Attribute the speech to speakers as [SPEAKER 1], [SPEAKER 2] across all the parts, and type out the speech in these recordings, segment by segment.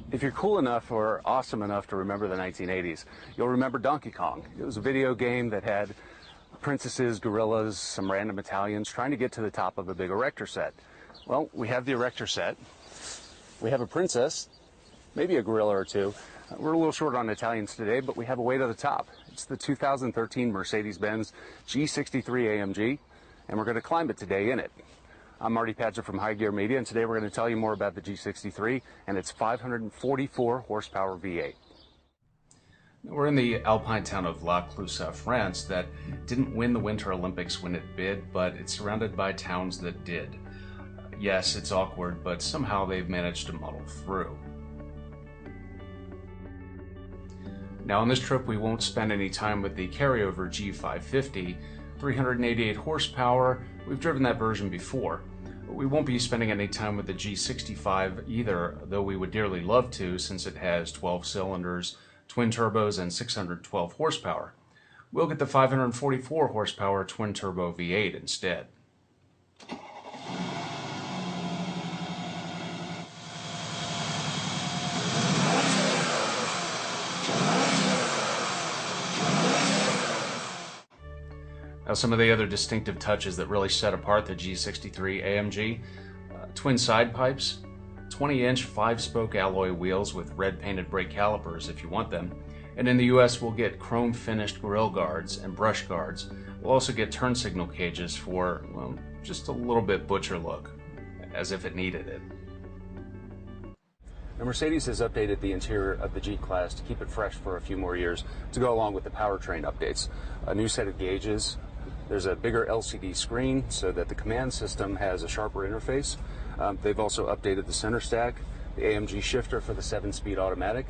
[SPEAKER 1] If you're cool enough or awesome enough to remember the 1980s, you'll remember Donkey Kong. It was a video game that had princesses, gorillas, some random Italians trying to get to the top of a big erector set. Well, we have the erector set. We have a princess, maybe a gorilla or two. We're a little short on Italians today, but we have a way to the top. It's the 2013 Mercedes-Benz G63 AMG, and we're going to climb it today in it. I'm Marty Padgett from High Gear Media, and today we're going to tell you more about the G63 and its 544 horsepower V8.
[SPEAKER 2] We're in the alpine town of La Clusaz, France, that didn't win the Winter Olympics when it bid, but it's surrounded by towns that did. Yes, it's awkward, but somehow they've managed to muddle through. Now on this trip we won't spend any time with the carryover G550, 388 horsepower. We've driven that version before. We won't be spending any time with the G65 either, though we would dearly love to since it has 12 cylinders, twin turbos, and 612 horsepower. We'll get the 544 horsepower twin turbo V8 instead. Now some of the other distinctive touches that really set apart the G63 AMG, twin side pipes, 20-inch 5-spoke alloy wheels with red painted brake calipers if you want them, and in the US we'll get chrome finished grille guards and brush guards. We'll also get turn signal cages for, well, just a little bit butcher look, as if it needed it.
[SPEAKER 1] Now, Mercedes has updated the interior of the G-Class to keep it fresh for a few more years to go along with the powertrain updates. A new set of gauges. There's a bigger LCD screen so that the command system has a sharper interface. They've also updated the center stack, the AMG shifter for the 7-speed automatic.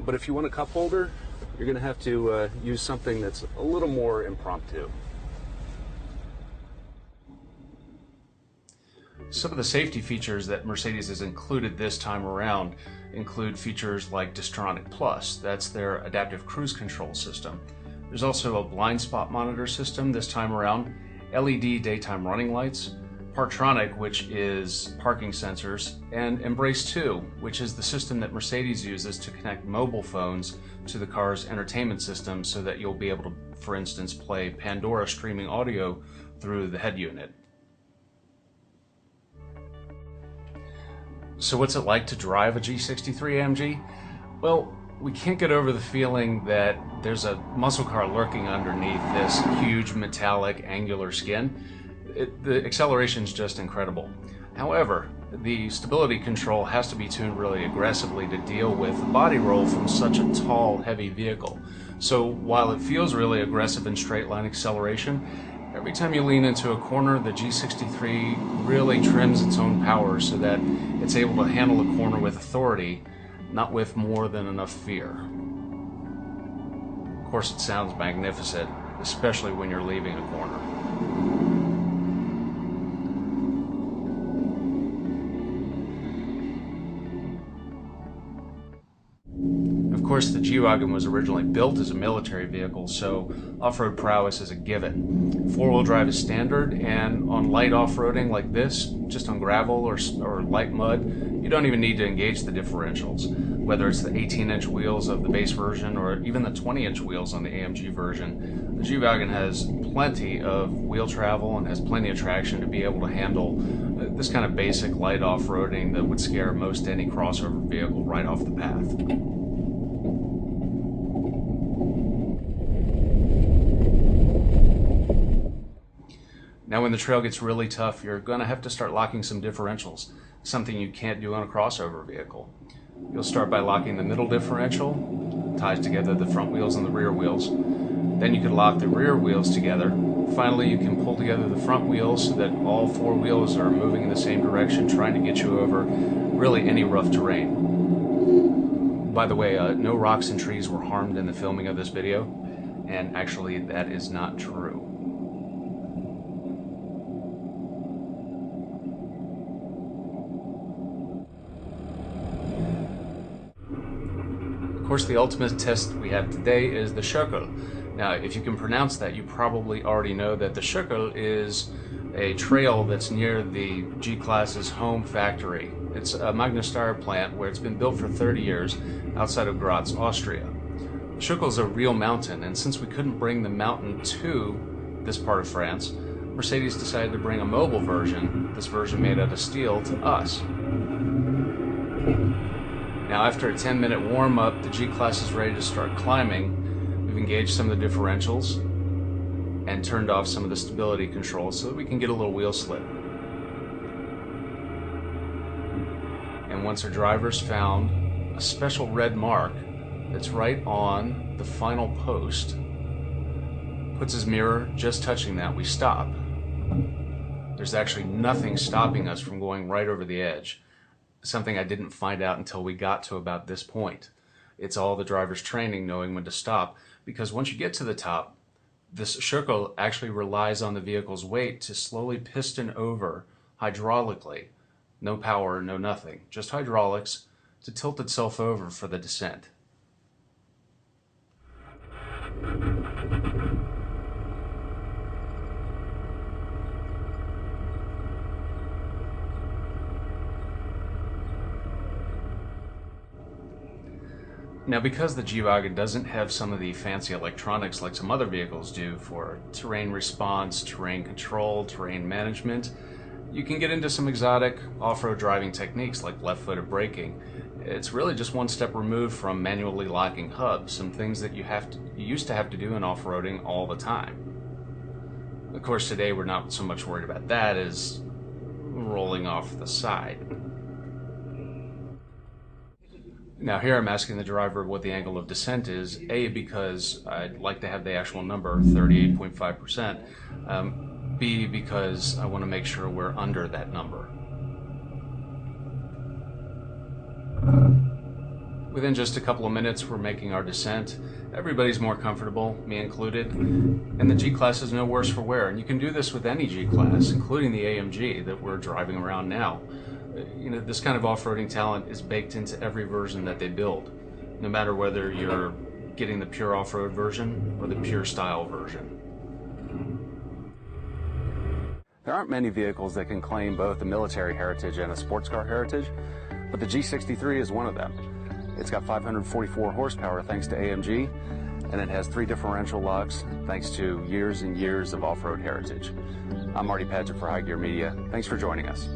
[SPEAKER 1] But if you want a cup holder, you're going to have to use something that's a little more impromptu.
[SPEAKER 2] Some of the safety features that Mercedes has included this time around include features like Distronic Plus. That's their adaptive cruise control system. There's also a blind spot monitor system this time around, LED daytime running lights, Partronic, which is parking sensors, and Embrace 2, which is the system that Mercedes uses to connect mobile phones to the car's entertainment system so that you'll be able to, for instance, play Pandora streaming audio through the head unit. So what's it like to drive a G63 AMG? Well, we can't get over the feeling that there's a muscle car lurking underneath this huge metallic angular skin. The acceleration's just incredible. However, the stability control has to be tuned really aggressively to deal with the body roll from such a tall, heavy vehicle. So while it feels really aggressive in straight line acceleration, every time you lean into a corner, the G63 really trims its own power so that it's able to handle a corner with authority, not with more than enough fear. Of course, it sounds magnificent, especially when you're leaving a corner. Of course, the G-Wagon was originally built as a military vehicle, so off-road prowess is a given. Four-wheel drive is standard, and on light off-roading like this, just on gravel or light mud, you don't even need to engage the differentials. Whether it's the 18-inch wheels of the base version or even the 20-inch wheels on the AMG version, the G-Wagon has plenty of wheel travel and has plenty of traction to be able to handle this kind of basic light off-roading that would scare most any crossover vehicle right off the path. Now when the trail gets really tough, you're going to have to start locking some differentials, something you can't do on a crossover vehicle. You'll start by locking the middle differential, ties together the front wheels and the rear wheels. Then you can lock the rear wheels together. Finally, you can pull together the front wheels so that all four wheels are moving in the same direction, trying to get you over really any rough terrain. By the way, no rocks and trees were harmed in the filming of this video, and actually that is not true. Of course, the ultimate test we have today is the Schöckel. Now, if you can pronounce that, you probably already know that the Schöckel is a trail that's near the G-Class's home factory It's a Magnasteyr plant where it's been built for 30 years outside of Graz, Austria. Schuckel is a real mountain, and since we couldn't bring the mountain to this part of France, Mercedes decided to bring a mobile version, this version made out of steel, to us. Now, after a 10-minute warm-up, the G-Class is ready to start climbing. We've engaged some of the differentials and turned off some of the stability controls so that we can get a little wheel slip. And once our driver's found a special red mark that's right on the final post, puts his mirror just touching that, we stop. There's actually nothing stopping us from going right over the edge. Something I didn't find out until we got to about this point. It's all the driver's training, knowing when to stop, because once you get to the top, this Schuckel actually relies on the vehicle's weight to slowly piston over hydraulically. No power, no nothing, just hydraulics to tilt itself over for the descent. Now, because the G-Wagen doesn't have some of the fancy electronics like some other vehicles do for terrain response, terrain control, terrain management, you can get into some exotic off-road driving techniques like left-footed braking. It's really just one step removed from manually locking hubs, some things that you used to have to do in off-roading all the time. Of course, today we're not so much worried about that as rolling off the side. Now here I'm asking the driver what the angle of descent is, A, because I'd like to have the actual number, 38.5%, B, because I want to make sure we're under that number. Within just a couple of minutes, we're making our descent. Everybody's more comfortable, me included, and the G-Class is no worse for wear. And you can do this with any G-Class, including the AMG that we're driving around now. You know, this kind of off-roading talent is baked into every version that they build, no matter whether you're getting the pure off-road version or the pure style version.
[SPEAKER 1] There aren't many vehicles that can claim both a military heritage and a sports car heritage, but the G63 is one of them. It's got 544 horsepower thanks to AMG, and it has 3 differential locks thanks to years and years of off-road heritage. I'm Marty Padgett for High Gear Media. Thanks for joining us.